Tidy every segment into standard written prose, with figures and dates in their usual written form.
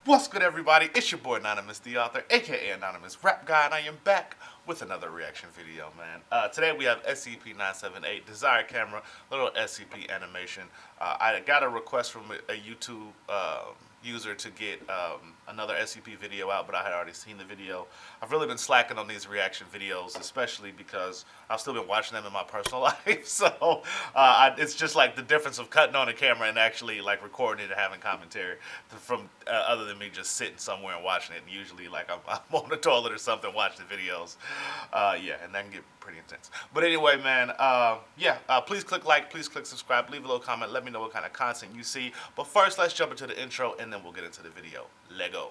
What's good, everybody? It's your boy Anonymous, the author, aka Anonymous Rap Guy, and I am back with another reaction video, man. Today we have SCP-978 Desire Camera, little SCP animation. I got a request from a YouTube user to get another SCP video out, but I had already seen the video. I've really been slacking on these reaction videos, especially because I've still been watching them in my personal life. So it's just like the difference of cutting on a camera and actually like recording it and having commentary from other than me just sitting somewhere and watching it. And usually like I'm on the toilet or something, watching the videos. Yeah, and that can get pretty intense. But anyway, man, please click like, please click subscribe, leave a little comment, let me know what kind of content you see. But first, let's jump into the intro and then we'll get into the video. Lego.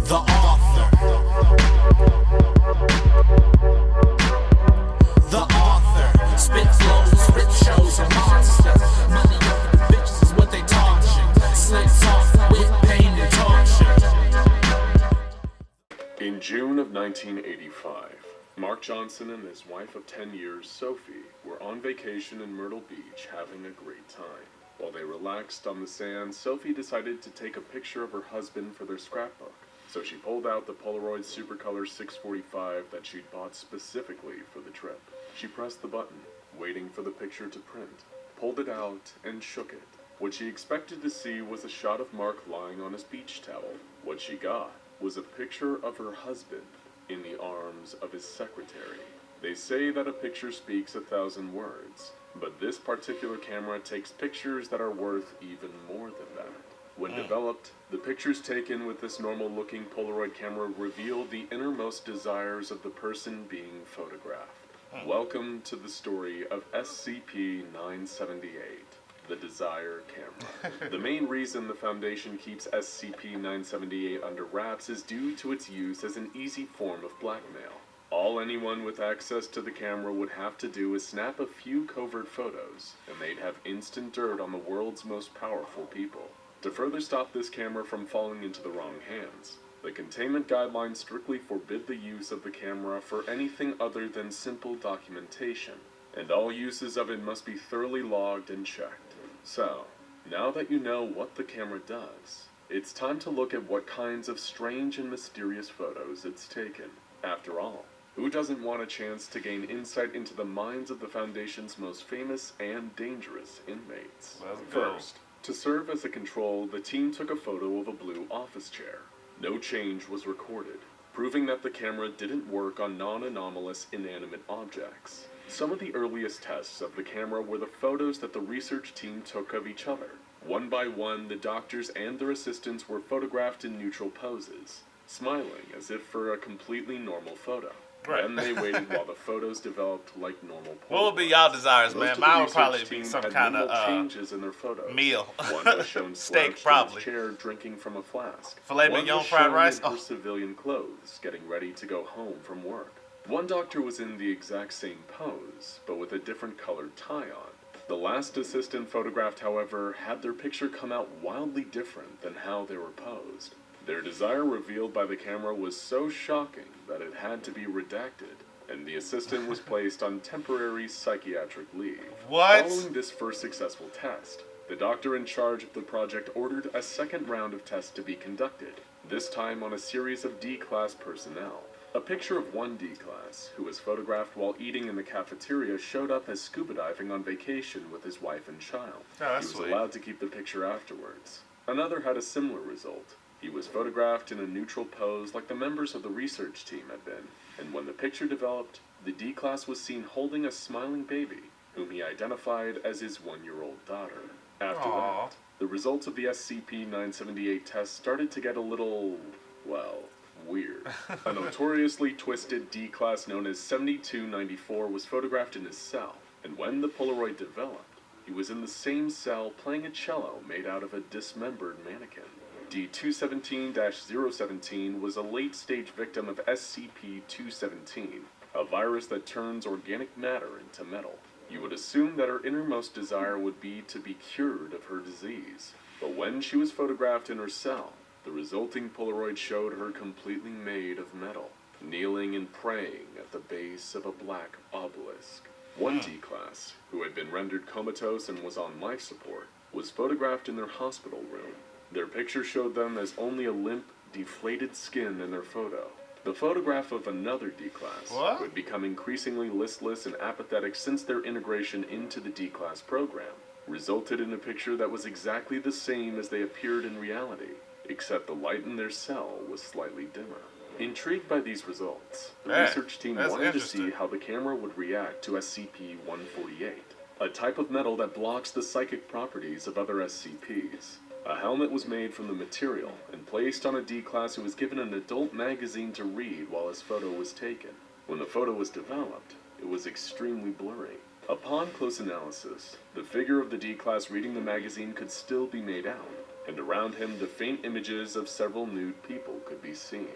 The author. The author. Spit flows, rip shows, a monster. Money over the bitches is what they talking. Slick talk with pain and torture. In June of 1985, Mark Johnson and his wife of 10 years, Sophie, were on vacation in Myrtle Beach having a great time. While they relaxed on the sand, Sophie decided to take a picture of her husband for their scrapbook. So she pulled out the Polaroid Supercolor 645 that she'd bought specifically for the trip. She pressed the button, waiting for the picture to print, pulled it out, and shook it. What she expected to see was a shot of Mark lying on his beach towel. What she got was a picture of her husband in the arms of his secretary. They say that a picture speaks 1,000 words, but this particular camera takes pictures that are worth even more than that. When developed, the pictures taken with this normal-looking Polaroid camera reveal the innermost desires of the person being photographed. Welcome to the story of SCP-978, the Desire Camera. The main reason the Foundation keeps SCP-978 under wraps is due to its use as an easy form of blackmail. All anyone with access to the camera would have to do is snap a few covert photos, and they'd have instant dirt on the world's most powerful people. To further stop this camera from falling into the wrong hands, the containment guidelines strictly forbid the use of the camera for anything other than simple documentation, and all uses of it must be thoroughly logged and checked. So, now that you know what the camera does, it's time to look at what kinds of strange and mysterious photos it's taken. After all, who doesn't want a chance to gain insight into the minds of the Foundation's most famous and dangerous inmates? First, to serve as a control, the team took a photo of a blue office chair. No change was recorded, proving that the camera didn't work on non-anomalous inanimate objects. Some of the earliest tests of the camera were the photos that the research team took of each other. One by one, the doctors and their assistants were photographed in neutral poses, smiling as if for a completely normal photo. Right. Then they waited while the photos developed like normal Polaroids. What would be y'all desires, man? Most of the Mine would research probably be team some had kind minimal of changes in their photos. meal. One was shown Steak, slouched probably. in his chair drinking from a flask. Filet One mignon, was fried shown rice? in her civilian clothes, getting ready to go home from work. One doctor was in the exact same pose, but with a different colored tie on. The last assistant photographed, however, had their picture come out wildly different than how they were posed. Their desire revealed by the camera was so shocking that it had to be redacted, and the assistant was placed on temporary psychiatric leave. What? Following this first successful test, the doctor in charge of the project ordered a second round of tests to be conducted, this time on a series of D-Class personnel. A picture of one D-Class, who was photographed while eating in the cafeteria, showed up as scuba diving on vacation with his wife and child. Oh, that's He was sweet. allowed to keep the picture afterwards. Another had a similar result. He was photographed in a neutral pose like the members of the research team had been, and when the picture developed, the D-Class was seen holding a smiling baby, whom he identified as his 1-year-old daughter. After Aww. that, the results of the SCP-978 test started to get a little, well, weird. A notoriously twisted D-Class known as 7294 was photographed in his cell, and when the Polaroid developed, he was in the same cell playing a cello made out of a dismembered mannequin. D-217-017 was a late-stage victim of SCP-217, a virus that turns organic matter into metal. You would assume that her innermost desire would be to be cured of her disease, but when she was photographed in her cell, the resulting Polaroid showed her completely made of metal, kneeling and praying at the base of a black obelisk. One D-Class, who had been rendered comatose and was on life support, was photographed in their hospital room. Their picture showed them as only a limp, deflated skin in their photo. The photograph of another D-Class, who had become increasingly listless and apathetic since their integration into the D-Class program, resulted in a picture that was exactly the same as they appeared in reality, except the light in their cell was slightly dimmer. Intrigued by these results, the research team wanted to see how the camera would react to SCP-148, a type of metal that blocks the psychic properties of other SCPs. A helmet was made from the material and placed on a D-Class who was given an adult magazine to read while his photo was taken. When the photo was developed, it was extremely blurry. Upon close analysis, the figure of the D-Class reading the magazine could still be made out, and around him the faint images of several nude people could be seen.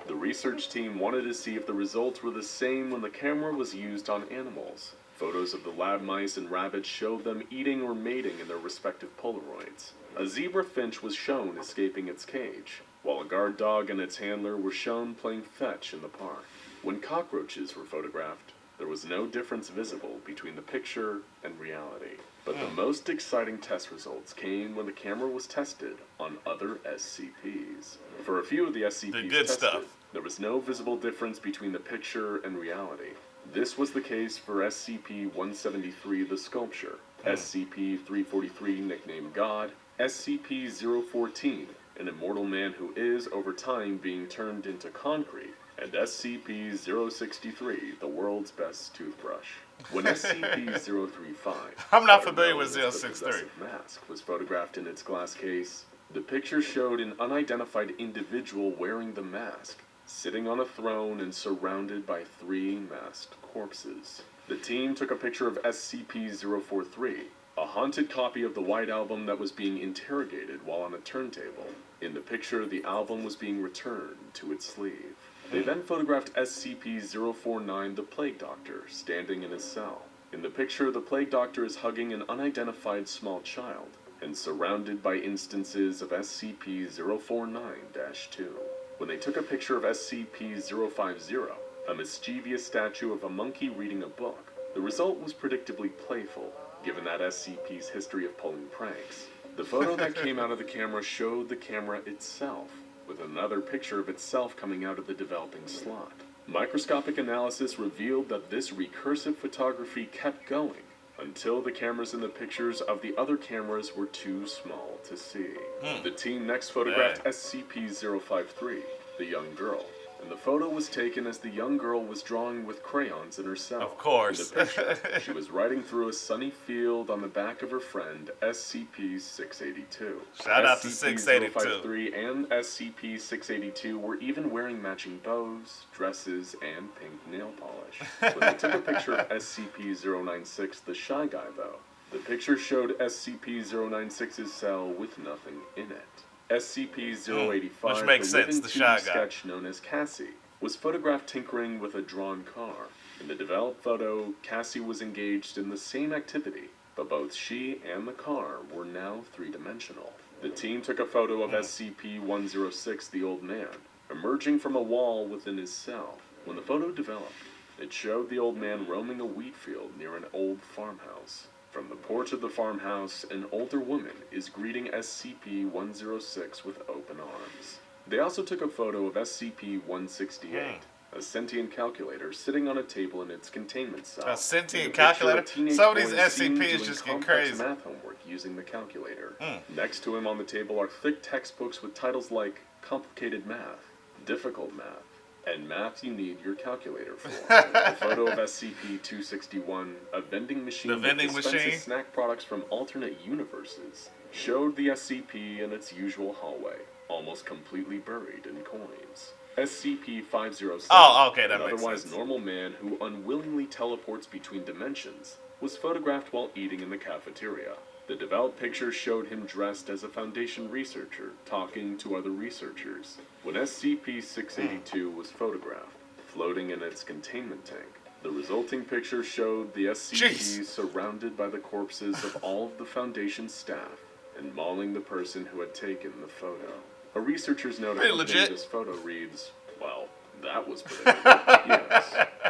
The research team wanted to see if the results were the same when the camera was used on animals. Photos of the lab mice and rabbits showed them eating or mating in their respective Polaroids. A zebra finch was shown escaping its cage, while a guard dog and its handler were shown playing fetch in the park. When cockroaches were photographed, there was no difference visible between the picture and reality. But the most exciting test results came when the camera was tested on other SCPs. For a few of the SCPs tested, there was no visible difference between the picture and reality. This was the case for SCP-173, the Sculpture, SCP-343, nicknamed God, SCP-014, an immortal man who is, over time, being turned into concrete, and SCP-063, the world's best toothbrush. When SCP-035, I'm not familiar with 063, mask was photographed in its glass case, the picture showed an unidentified individual wearing the mask, sitting on a throne and surrounded by 3 masked corpses. The team took a picture of SCP-043, a haunted copy of the White Album that was being interrogated while on a turntable. In the picture, the album was being returned to its sleeve. They then photographed SCP-049, the Plague Doctor, standing in his cell. In the picture, the Plague Doctor is hugging an unidentified small child, and surrounded by instances of SCP-049-2. When they took a picture of SCP-050, a mischievous statue of a monkey reading a book, the result was predictably playful, given that SCP's history of pulling pranks. The photo that came out of the camera showed the camera itself, with another picture of itself coming out of the developing slot. Microscopic analysis revealed that this recursive photography kept going until the cameras in the pictures of the other cameras were too small to see. The team next photographed SCP-053, the young girl, and the photo was taken as the young girl was drawing with crayons in her cell. Of course. In the picture, she was riding through a sunny field on the back of her friend SCP-682. Shout out to 682. SCP-053 and SCP-682 were even wearing matching bows, dresses, and pink nail polish. When they took a picture of SCP-096, the Shy Guy, though, the picture showed SCP-096's cell with nothing in it. SCP-085, which makes sense, the Shy Guy, sketch known as Cassie, was photographed tinkering with a drawn car. In the developed photo, Cassie was engaged in the same activity, but both she and the car were now 3-dimensional. The team took a photo of SCP-106, the Old Man, emerging from a wall within his cell. When the photo developed, it showed the old man roaming a wheat field near an old farmhouse. From the porch of the farmhouse, an older woman is greeting SCP-106 with open arms. They also took a photo of SCP-168, a sentient calculator sitting on a table in its containment cell. A sentient calculator? Some of these SCPs just get crazy. Math homework using the calculator. Next to him on the table are thick textbooks with titles like Complicated Math, Difficult Math, and Math You Need Your Calculator For. A photo of SCP-261, a vending machine that dispenses snack products from alternate universes, showed the SCP in its usual hallway, almost completely buried in coins. SCP-507, an otherwise normal man who unwillingly teleports between dimensions, was photographed while eating in the cafeteria. The developed picture showed him dressed as a Foundation researcher, talking to other researchers. When SCP-682 was photographed, floating in its containment tank, the resulting picture showed the SCP surrounded by the corpses of all of the Foundation staff and mauling the person who had taken the photo. A researcher's note accompanying this photo reads, "Well, that was predictable."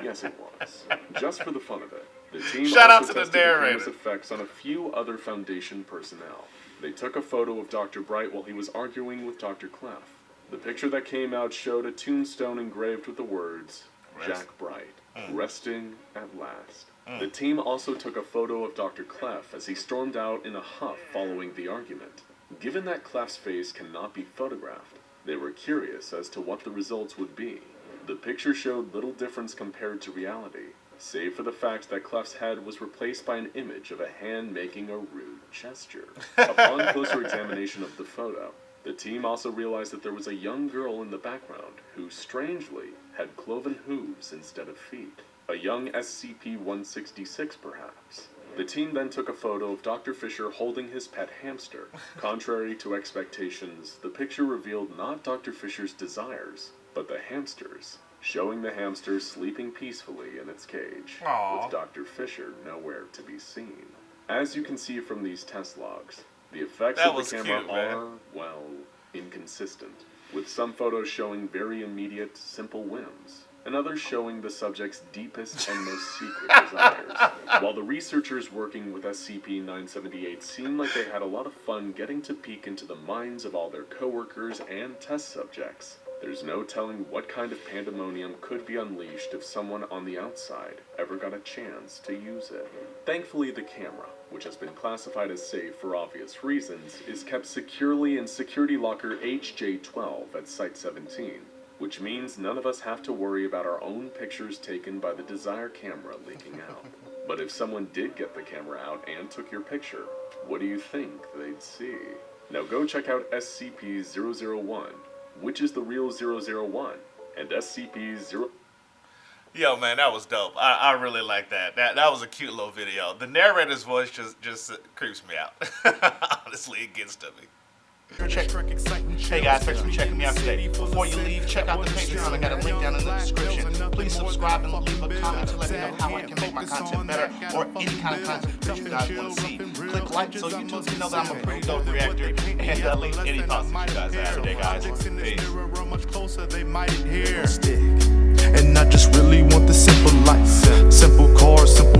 Yes, it was. Just for the fun of it, the team Shout out also to the tested the narrator. camera's effects on a few other Foundation personnel. They took a photo of Dr. Bright while he was arguing with Dr. Clef. The picture that came out showed a tombstone engraved with the words, Jack Bright, resting at last. The team also took a photo of Dr. Clef as he stormed out in a huff following the argument. Given that Clef's face cannot be photographed, they were curious as to what the results would be. The picture showed little difference compared to reality, save for the fact that Clef's head was replaced by an image of a hand making a rude gesture. Upon closer examination of the photo, the team also realized that there was a young girl in the background who, strangely, had cloven hooves instead of feet. A young SCP-166, perhaps. The team then took a photo of Dr. Fisher holding his pet hamster. Contrary to expectations, the picture revealed not Dr. Fisher's desires, but the hamster's, showing the hamster sleeping peacefully in its cage, with Dr. Fisher nowhere to be seen. As you can see from these test logs, the effects of the camera are, well, inconsistent, with some photos showing very immediate, simple whims, and others showing the subject's deepest and most secret desires. While the researchers working with SCP-978 seemed like they had a lot of fun getting to peek into the minds of all their coworkers and test subjects, there's no telling what kind of pandemonium could be unleashed if someone on the outside ever got a chance to use it. Thankfully, the camera, which has been classified as safe for obvious reasons, is kept securely in security locker HJ12 at Site-17, which means none of us have to worry about our own pictures taken by the Desire camera leaking out. But if someone did get the camera out and took your picture, what do you think they'd see? Now go check out SCP-001, which is the real 001, and SCP-0... Yo, man, that was dope. I really like that. That was a cute little video. The narrator's voice just creeps me out. Honestly, it gets to me. Hey guys, thanks for checking me out today. Before you leave, check out the Patreon. I got a link down in the description. Please subscribe and leave a comment to let me know how I can make my content better, or any kind of content that you guys want to see. Click like so YouTube can know that I'm a pretty dope reactor, and leave any thoughts that you guys have today, guys. Peace. And I just really want the simple life, simple cars, simple